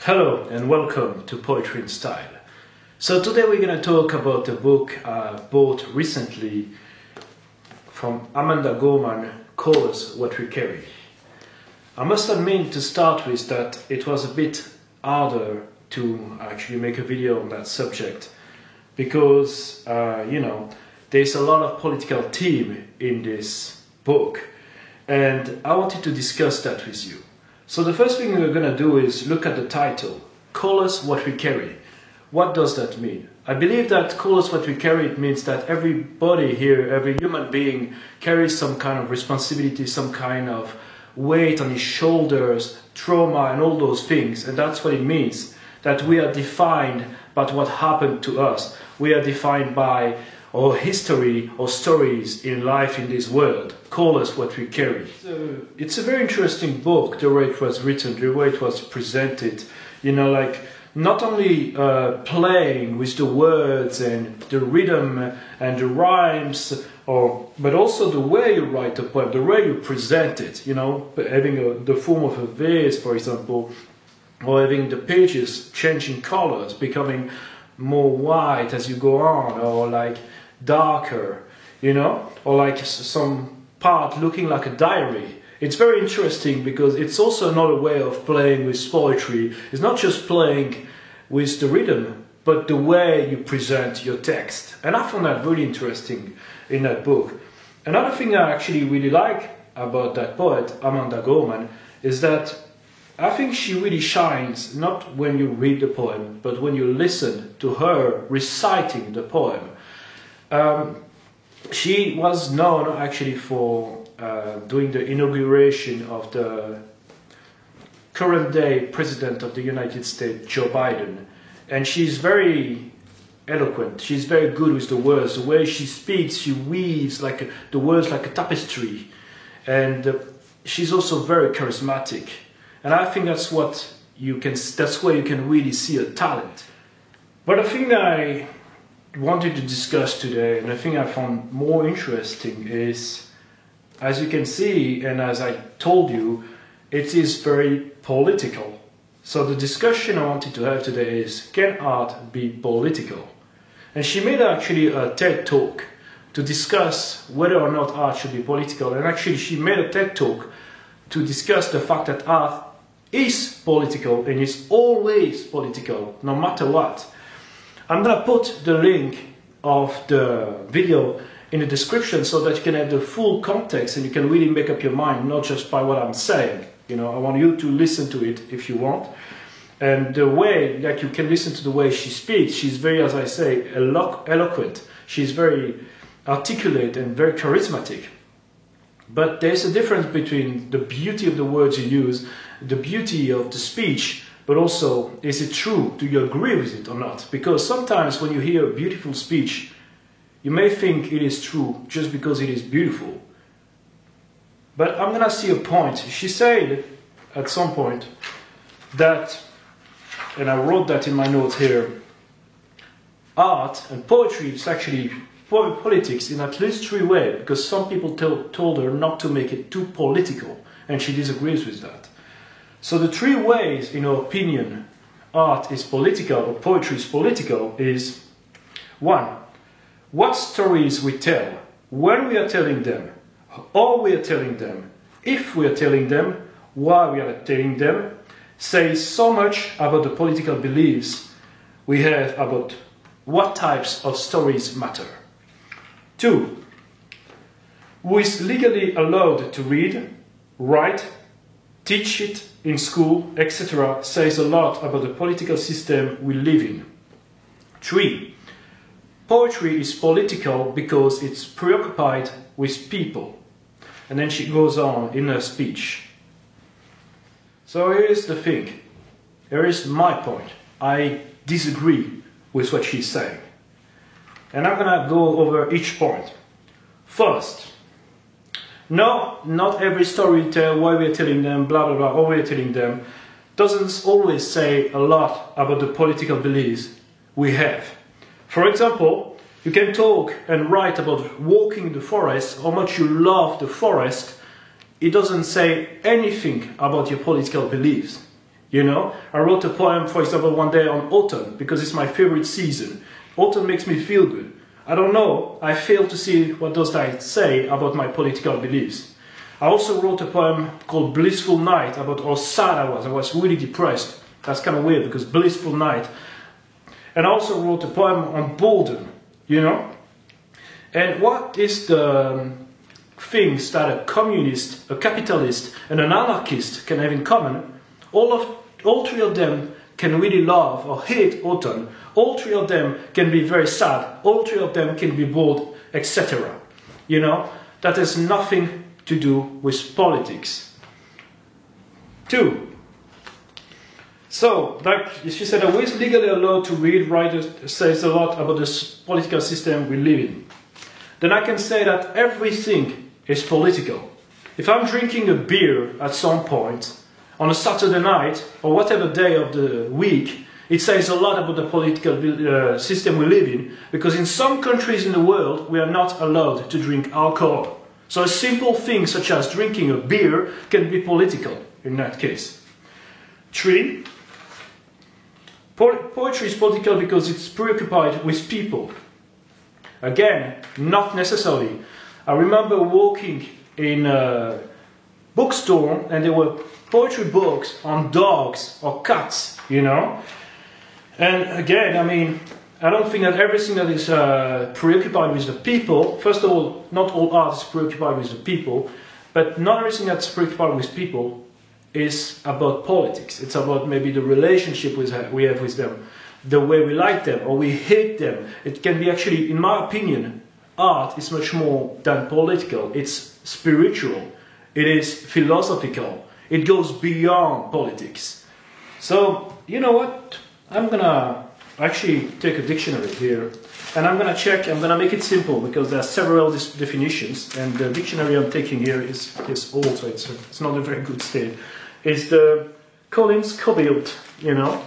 Hello and welcome to Poetry in Style. So today we're going to talk about a book I bought recently from Amanda Gorman, Colours What We Carry. I must admit to start with that it was a bit harder to actually make a video on that subject because, there's a lot of political theme in this book and I wanted to discuss that with you. So the first thing we're going to do is look at the title, Colours What We Carry. What does that mean? I believe that colours what we carry, it means that everybody here, every human being carries some kind of responsibility, some kind of weight on his shoulders, trauma and all those things. And that's what it means, that we are defined by what happened to us. We are defined by our history or stories in life in this world. Colours what we carry. So it's a very interesting book, the way it was written, the way it was presented. Not only playing with the words and the rhythm and the rhymes, but also the way you write the poem, the way you present it, having the form of a vase, for example, or having the pages changing colors, becoming more white as you go on, or like darker, or like some part looking like a diary. It's very interesting because it's also another way of playing with poetry. It's not just playing with the rhythm, but the way you present your text. And I found that really interesting in that book. Another thing I actually really like about that poet, Amanda Gorman, is that I think she really shines not when you read the poem, but when you listen to her reciting the poem. She was known actually for doing the inauguration of the current day President of the United States, Joe Biden. And she's very eloquent, she's very good with the words. The way she speaks, she weaves the words like a tapestry. And she's also very charismatic. And I think that's where you can really see a talent. But the thing I wanted to discuss today, and the thing I found more interesting is, as you can see, and as I told you, it is very political. So the discussion I wanted to have today is, can art be political? And she made actually a TED talk to discuss whether or not art should be political. And actually she made a TED talk to discuss the fact that art is political and is always political, no matter what. I'm going to put the link of the video in the description so that you can have the full context and you can really make up your mind, not just by what I'm saying. I want you to listen to it if you want. And the way, you can listen to the way she speaks, she's very, as I say, eloquent. She's very articulate and very charismatic. But there's a difference between the beauty of the words you use, the beauty of the speech, but also, is it true? Do you agree with it or not? Because sometimes when you hear a beautiful speech, you may think it is true just because it is beautiful. But I'm going to see a point. She said at some point that, and I wrote that in my notes here, art and poetry is actually politics in at least three ways, because some people told her not to make it too political, and she disagrees with that. So the three ways, in her opinion, art is political or poetry is political is: one, what stories we tell, when we are telling them, how we are telling them, if we are telling them, why we are telling them, says so much about the political beliefs we have about what types of stories matter. Two, who is legally allowed to read, write, teach it in school, etc., says a lot about the political system we live in. Three, poetry is political because it's preoccupied with people. And then she goes on in her speech. So here's the thing. Here is my point. I disagree with what she's saying. And I'm going to go over each point. First, no, not every story we tell, why we're telling them, blah, blah, blah, how we're telling them, doesn't always say a lot about the political beliefs we have. For example, you can talk and write about walking in the forest, how much you love the forest. It doesn't say anything about your political beliefs. you know. I wrote a poem, for example, one day on autumn, because it's my favorite season. Autumn makes me feel good. I don't know, I fail to see what does that say about my political beliefs. I also wrote a poem called Blissful Night about how sad I was. I was really depressed. That's kind of weird, because Blissful Night. And I also wrote a poem on boredom, you know. And what is the things that a communist, a capitalist, and an anarchist can have in common? All three of them can really love or hate autumn. All three of them can be very sad. All three of them can be bored, etc. You know, that has nothing to do with politics. 2. So, like she said, who is legally allowed to read, write, says a lot about the political system we live in. Then I can say that everything is political. If I'm drinking a beer at some point, on a Saturday night, or whatever day of the week, it says a lot about the political system we live in, because in some countries in the world, we are not allowed to drink alcohol. So a simple thing such as drinking a beer can be political in that case. 3. Poetry is political because it's preoccupied with people. Again, not necessarily. I remember walking in a bookstore and there were poetry books on dogs or cats, you know. And again, I mean, I don't think that everything that is preoccupied with the people, first of all, not all art is preoccupied with the people, but not everything that's preoccupied with people is about politics. It's about maybe the relationship we have with them, the way we like them or we hate them. It can be actually, in my opinion, art is much more than political. It's spiritual. It is philosophical. It goes beyond politics. So, you know what? I'm gonna actually take a dictionary here and I'm gonna check, I'm gonna make it simple because there are several definitions and the dictionary I'm taking here is old, so it's not a very good state. It's the Collins Cobalt, you know.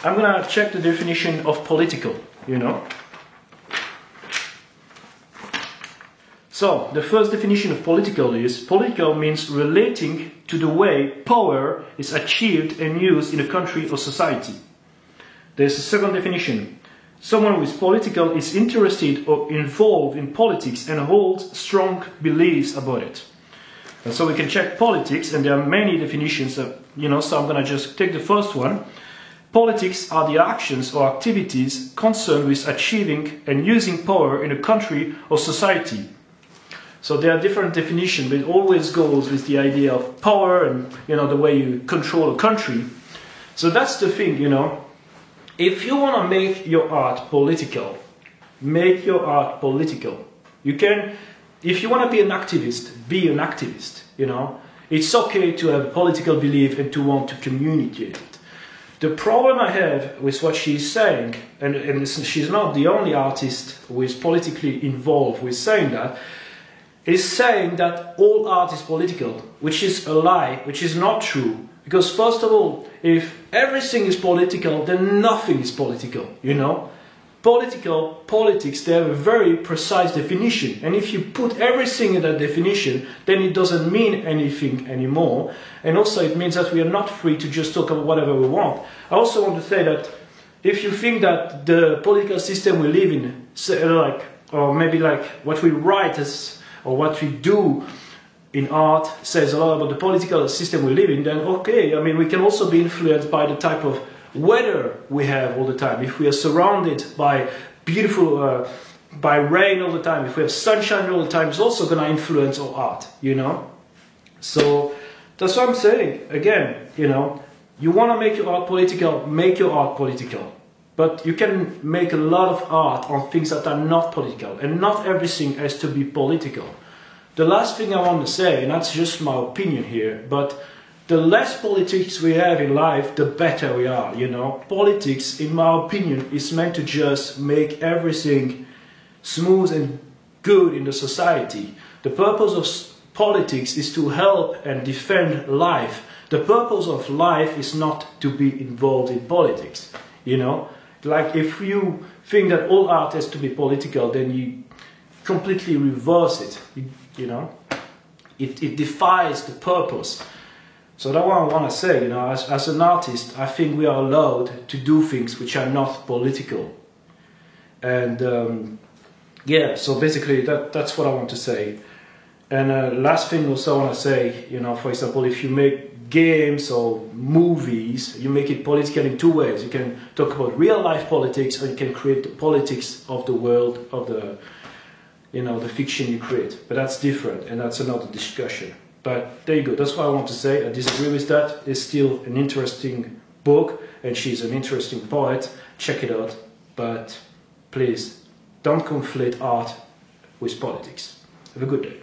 I'm gonna check the definition of political, you know. So, the first definition of political is, political means relating to the way power is achieved and used in a country or society. There's a second definition. Someone who is political is interested or involved in politics and holds strong beliefs about it. And so we can check politics, and there are many definitions, you know, so I'm going to just take the first one. Politics are the actions or activities concerned with achieving and using power in a country or society. So there are different definitions, but it always goes with the idea of power and, you know, the way you control a country. So that's the thing, you know. If you want to make your art political, make your art political. You can, if you want to be an activist, you know. It's okay to have political belief and to want to communicate it. The problem I have with what she's saying, and she's not the only artist who is politically involved with saying that, is saying that all art is political, which is a lie, which is not true. Because first of all, if everything is political, then nothing is political, you know. Politics, they have a very precise definition. And if you put everything in that definition, then it doesn't mean anything anymore. And also it means that we are not free to just talk about whatever we want. I also want to say that if you think that the political system we live in, or maybe like what we write as, or what we do in art says a lot about the political system we live in, then okay, I mean, we can also be influenced by the type of weather we have all the time. If we are surrounded by beautiful, by rain all the time, if we have sunshine all the time, it's also going to influence our art, you know? So that's what I'm saying. Again, you know, you want to make your art political, make your art political. But you can make a lot of art on things that are not political, and not everything has to be political. The last thing I want to say, and that's just my opinion here, but the less politics we have in life, the better we are, you know. Politics, in my opinion, is meant to just make everything smooth and good in the society. The purpose of politics is to help and defend life. The purpose of life is not to be involved in politics, you know. Like, if you think that all art has to be political, then you completely reverse it, you know. It defies the purpose. So that's what I want to say, you know, as an artist, I think we are allowed to do things which are not political. And yeah, so basically that's what I want to say. And last thing also I want to say, you know, for example, if you make games or movies, you make it political in two ways. You can talk about real life politics, or you can create the politics of the world, of the, you know, the fiction you create. But that's different, and that's another discussion. But there you go, that's what I want to say. I disagree with that. It's still an interesting book, and she's an interesting poet. Check it out. But please, don't conflate art with politics. Have a good day.